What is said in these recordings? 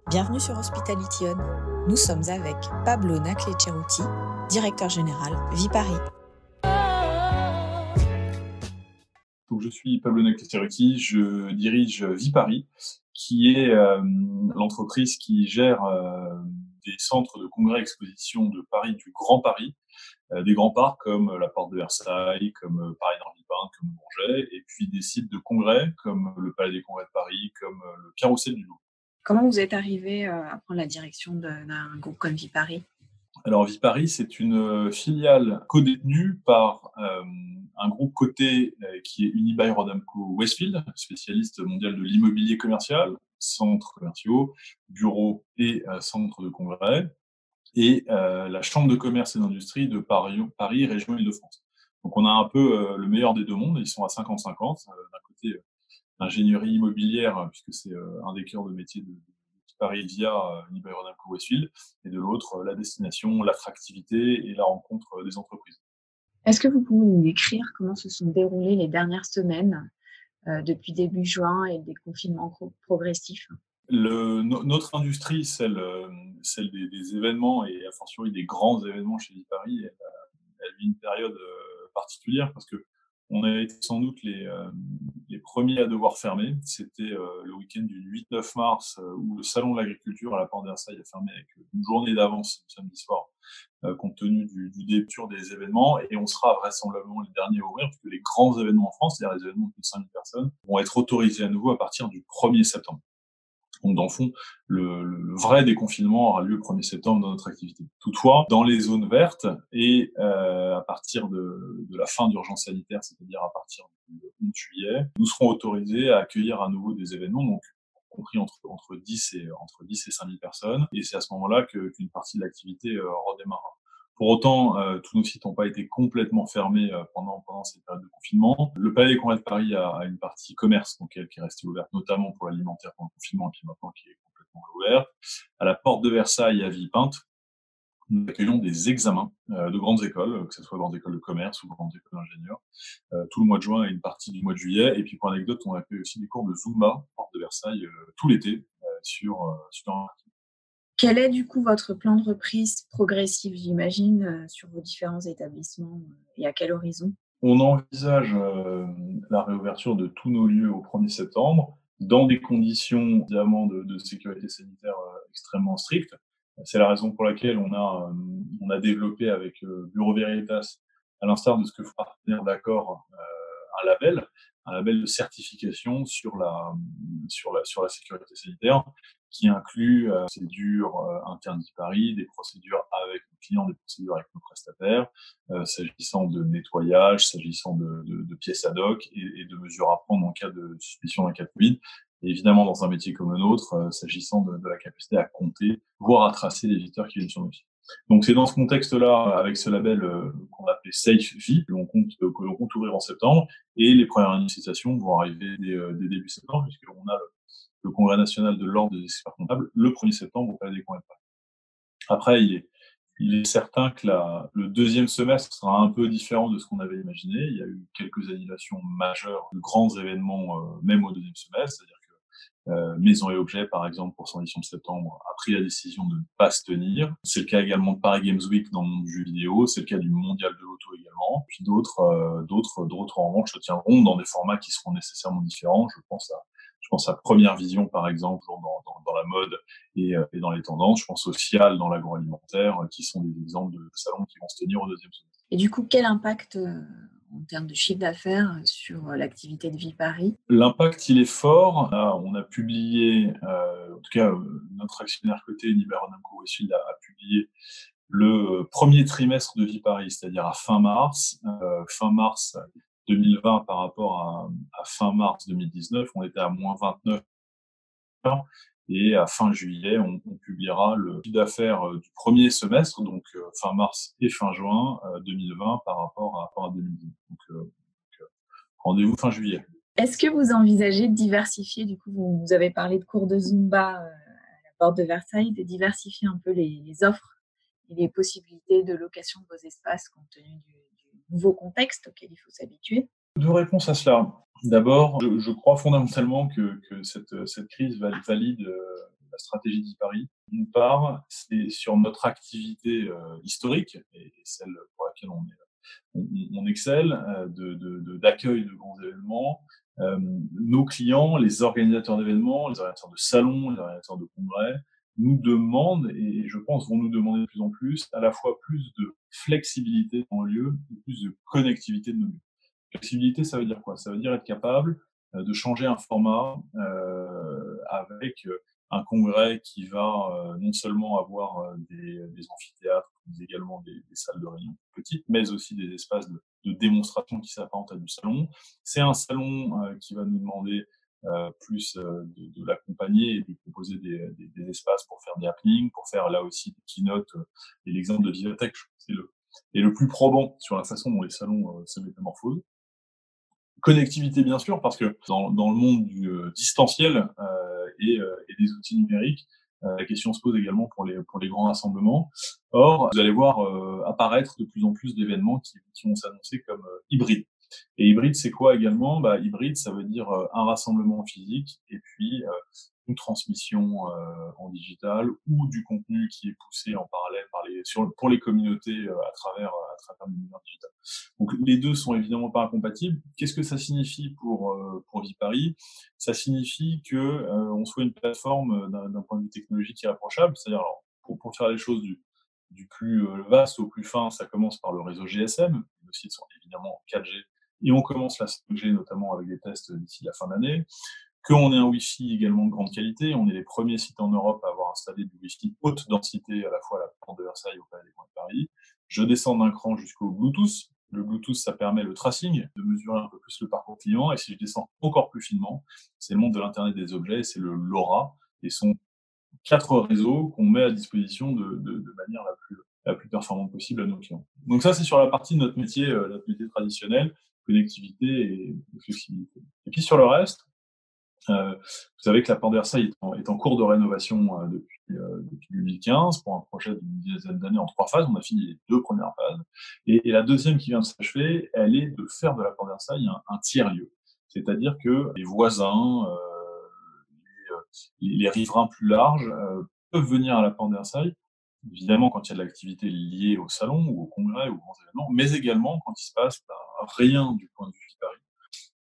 Bienvenue sur Hospitality On. Nous sommes avec Pablo Naclet-Ceruti, directeur général Viparis. Donc, je suis Pablo Naclet-Ceruti, je dirige Viparis, qui est l'entreprise qui gère des centres de congrès exposition de Paris, du Grand Paris, des grands parcs comme la Porte de Versailles, comme Paris dans Villepinte, comme Bourget, et puis des sites de congrès comme le Palais des Congrès de Paris, comme le Carrousel du Louvre. Comment vous êtes arrivé à prendre la direction d'un groupe comme Viparis ? Alors Viparis, c'est une filiale codétenue par un groupe coté qui est Unibail-Rodamco-Westfield, spécialiste mondial de l'immobilier commercial, centres commerciaux, bureaux et centres de congrès, et la Chambre de commerce et d'industrie de Paris Région Île-de-France. Donc on a un peu le meilleur des deux mondes, ils sont à 50-50. D'un côté, ingénierie immobilière, puisque c'est un des cœurs de métier de Paris via Unibail-Rodamco-Westfield, et de l'autre, la destination, l'attractivité et la rencontre des entreprises. Est-ce que vous pouvez nous décrire comment se sont déroulées les dernières semaines depuis début juin et des confinements progressifs ? Notre industrie, celle des événements et a fortiori des grands événements chez Viparis, elle vit une période particulière parce que on a été sans doute les premiers à devoir fermer. C'était le week-end du 8-9 mars où le salon de l'agriculture à la Porte de Versailles a fermé avec une journée d'avance le samedi soir, compte tenu du début des événements. Et on sera vraisemblablement les derniers à ouvrir, puisque les grands événements en France, c'est-à-dire les événements de plus de 5000 personnes, vont être autorisés à nouveau à partir du 1er septembre. Donc, dans le fond, le vrai déconfinement aura lieu le 1er septembre dans notre activité. Toutefois, dans les zones vertes et à partir de la fin d'urgence sanitaire, c'est-à-dire à partir du 11 juillet, nous serons autorisés à accueillir à nouveau des événements, donc compris entre 10 et 5000 personnes. Et c'est à ce moment-là qu'une partie de l'activité redémarrera. Pour autant, tous nos sites n'ont pas été complètement fermés pendant cette période de confinement. Le Palais des Congrès de Paris a une partie commerce, donc qui est restée ouverte, notamment pour l'alimentaire pendant le confinement, et puis maintenant qui est complètement ouverte. À la Porte de Versailles à Villepinte, nous accueillons des examens de grandes écoles, que ce soit grandes écoles de commerce ou grandes écoles d'ingénieurs, tout le mois de juin et une partie du mois de juillet. Et puis pour anecdote, on accueille aussi des cours de Zumba, Porte de Versailles, tout l'été sur un. Quel est du coup votre plan de reprise progressive, j'imagine, sur vos différents établissements et à quel horizon ? On envisage la réouverture de tous nos lieux au 1er septembre, dans des conditions évidemment de sécurité sanitaire extrêmement strictes. C'est la raison pour laquelle on a développé avec Bureau Veritas, à l'instar de ce que font partenaires d'accord, un label de certification sur la sécurité sanitaire, qui inclut des procédures internes Viparis, des procédures avec nos clients, des procédures avec nos prestataires, s'agissant de nettoyage, s'agissant de pièces ad hoc et de mesures à prendre en cas de suspicion d'un cas de Covid. Et évidemment, dans un métier comme le nôtre, s'agissant de la capacité à compter, voire à tracer les visiteurs qui viennent sur nos sites. Donc c'est dans ce contexte-là, avec ce label qu'on appelle SafeVi, que l'on compte ouvrir en septembre, et les premières initiations vont arriver dès début septembre, puisqu'on a le Congrès national de l'Ordre des experts comptables le 1er septembre au Palais des Congrès de Paris. Après, il est certain que le deuxième semestre sera un peu différent de ce qu'on avait imaginé. Il y a eu quelques annulations majeures de grands événements, même au deuxième semestre, c'est-à-dire que Maison et Objets, par exemple, pour son édition de septembre, a pris la décision de ne pas se tenir. C'est le cas également de Paris Games Week dans le monde du jeu vidéo, c'est le cas du Mondial de l'Auto également. Puis d'autres en revanche se tiendront dans des formats qui seront nécessairement différents. Je pense à Première Vision, par exemple, dans la mode et dans les tendances. Je pense au Cial dans l'agroalimentaire, qui sont des exemples de salons qui vont se tenir au deuxième semestre. Et du coup, quel impact en termes de chiffre d'affaires sur l'activité de Viparis ? L'impact, il est fort. On a publié, en tout cas, notre actionnaire coté, Unibail-Rodamco-Westfield, a publié le premier trimestre de Viparis, c'est-à-dire à fin mars 2020 par rapport à fin mars 2019, on était à moins 29. Et à fin juillet, on publiera le chiffre d'affaires du premier semestre, donc fin mars et fin juin 2020 par rapport à 2010. Donc rendez-vous fin juillet. Est-ce que vous envisagez de diversifier, du coup, vous avez parlé de cours de Zumba à la Porte de Versailles, de diversifier un peu les offres et les possibilités de location de vos espaces compte tenu du nouveau contexte auquel il faut s'habituer ? Deux réponses à cela. D'abord, je crois fondamentalement que cette crise valide la stratégie d'e-Paris. D'une part, c'est sur notre activité historique et celle pour laquelle on excelle, d'accueil de grands événements. Nos clients, les organisateurs d'événements, les organisateurs de salons, les organisateurs de congrès, nous demandent, et je pense vont nous demander de plus en plus, à la fois plus de flexibilité dans le lieu et plus de connectivité de nos lieux. Flexibilité, ça veut dire quoi? Ça veut dire être capable de changer un format avec un congrès qui va non seulement avoir des amphithéâtres, mais également des salles de réunion petites, mais aussi des espaces de démonstration qui s'apparentent à du salon. C'est un salon qui va nous demander plus de l'accompagner et de lui proposer des espaces pour faire des happenings, pour faire là aussi des keynotes. Et l'exemple de Vivatech, je trouve que c'est le plus probant sur la façon dont les salons se métamorphosent. Connectivité, bien sûr, parce que dans le monde du distanciel et des outils numériques, la question se pose également pour les grands rassemblements. Or, vous allez voir apparaître de plus en plus d'événements qui vont s'annoncer comme hybrides. Et hybride, c'est quoi également? Bah, hybride, ça veut dire un rassemblement physique et puis une transmission en digital ou du contenu qui est poussé en parallèle pour les communautés à travers l'univers digital. Donc les deux sont évidemment pas incompatibles. Qu'est-ce que ça signifie pour Viparis? Ça signifie que on soit une plateforme d'un point de vue technologique irréprochable. C'est-à-dire, alors, pour faire les choses du plus vaste au plus fin, ça commence par le réseau GSM. Les sites sont évidemment 4G et on commence la 5G notamment avec des tests d'ici la fin d'année. Qu'on ait un Wi-Fi également de grande qualité. On est les premiers sites en Europe à avoir installé du Wi-Fi haute densité à la fois à la porte de Versailles et au Palais des Congrès de Paris. Je descends d'un cran jusqu'au Bluetooth. Le Bluetooth, ça permet le tracing, de mesurer un peu plus le parcours client. Et si je descends encore plus finement, c'est le monde de l'Internet des objets, c'est le LoRa. Et ce sont 4 réseaux qu'on met à disposition de manière la plus performante possible à nos clients. Donc ça, c'est sur la partie de notre métier traditionnel, connectivité et flexibilité. Et puis sur le reste, vous savez que la Porte de Versailles est en cours de rénovation depuis 2015 pour un projet d'une dizaine d'années en 3 phases. On a fini les 2 premières phases et la deuxième qui vient de s'achever, elle est de faire de la Porte de Versailles un tiers-lieu. C'est-à-dire que les voisins, les riverains plus larges peuvent venir à la Porte de Versailles, évidemment quand il y a de l'activité liée au salon ou au congrès ou aux grands événements, mais également quand il se passe rien du point de vue de Paris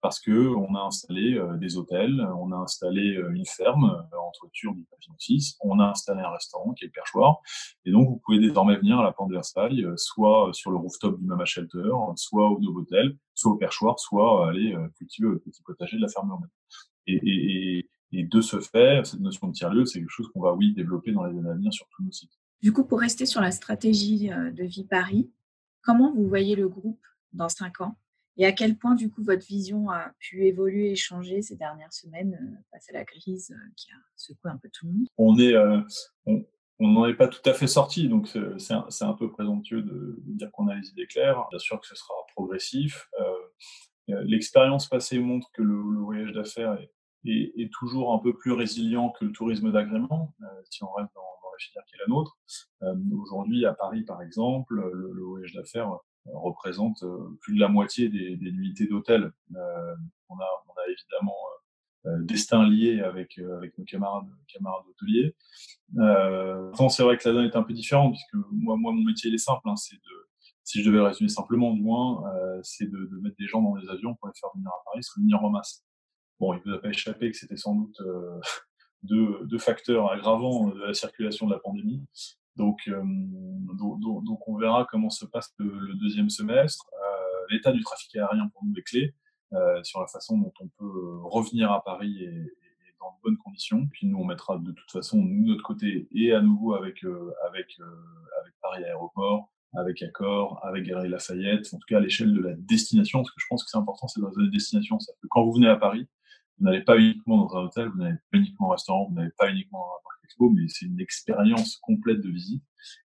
parce qu'on a installé des hôtels, on a installé une ferme en toiture du pavillon 6, on a installé un restaurant qui est le Perchoir, et donc vous pouvez désormais venir à la Porte de Versailles, soit sur le rooftop du Mama Shelter, soit au Novotel, soit au Perchoir, soit aller cultiver le petit potager de la ferme urbaine. Et de ce fait, cette notion de tiers-lieu, c'est quelque chose qu'on va, oui, développer dans les années à venir sur tous nos sites. Du coup, pour rester sur la stratégie de Viparis, comment vous voyez le groupe dans 5 ans? Et à quel point, du coup, votre vision a pu évoluer et changer ces dernières semaines face à la crise qui a secoué un peu tout le monde? On est, on on n'en est pas tout à fait sorti, donc c'est un peu présomptueux de dire qu'on a les idées claires. Bien sûr que ce sera progressif. L'expérience passée montre que le voyage d'affaires est toujours un peu plus résilient que le tourisme d'agrément, si on reste dans la filière qui est la nôtre. Aujourd'hui, à Paris, par exemple, le voyage d'affaires représente plus de la moitié des nuitées d'hôtel. On a évidemment destin lié avec nos camarades hôteliers. Maintenant, c'est vrai que la donne est un peu différente, puisque moi mon métier il est simple, hein, si je devais résumer simplement du moins, c'est de mettre des gens dans des avions pour les faire venir à Paris, se réunir en masse. Bon, il ne vous a pas échappé que c'était sans doute deux facteurs aggravants de la circulation de la pandémie. Donc on verra comment se passe le deuxième semestre. L'état du trafic aérien pour nous est clé sur la façon dont on peut revenir à Paris et dans de bonnes conditions. Puis nous, on mettra de toute façon, nous, de notre côté, et à nouveau avec Paris Aéroport, avec Accor, avec Galeries Lafayette, en tout cas à l'échelle de la destination, parce que je pense que c'est important, c'est dans une destination. C'est que quand vous venez à Paris, vous n'allez pas uniquement dans un hôtel, vous n'allez pas uniquement au restaurant, vous n'allez pas uniquement dans un parc expo, mais c'est une expérience complète de visite.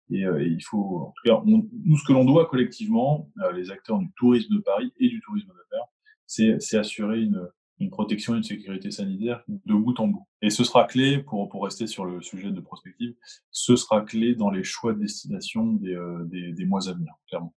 Et il faut, en tout cas, nous, ce que l'on doit collectivement, les acteurs du tourisme de Paris et du tourisme d'affaires, c'est assurer une protection et une sécurité sanitaire de bout en bout. Et ce sera clé, pour rester sur le sujet de prospective, ce sera clé dans les choix de destination des mois à venir, clairement.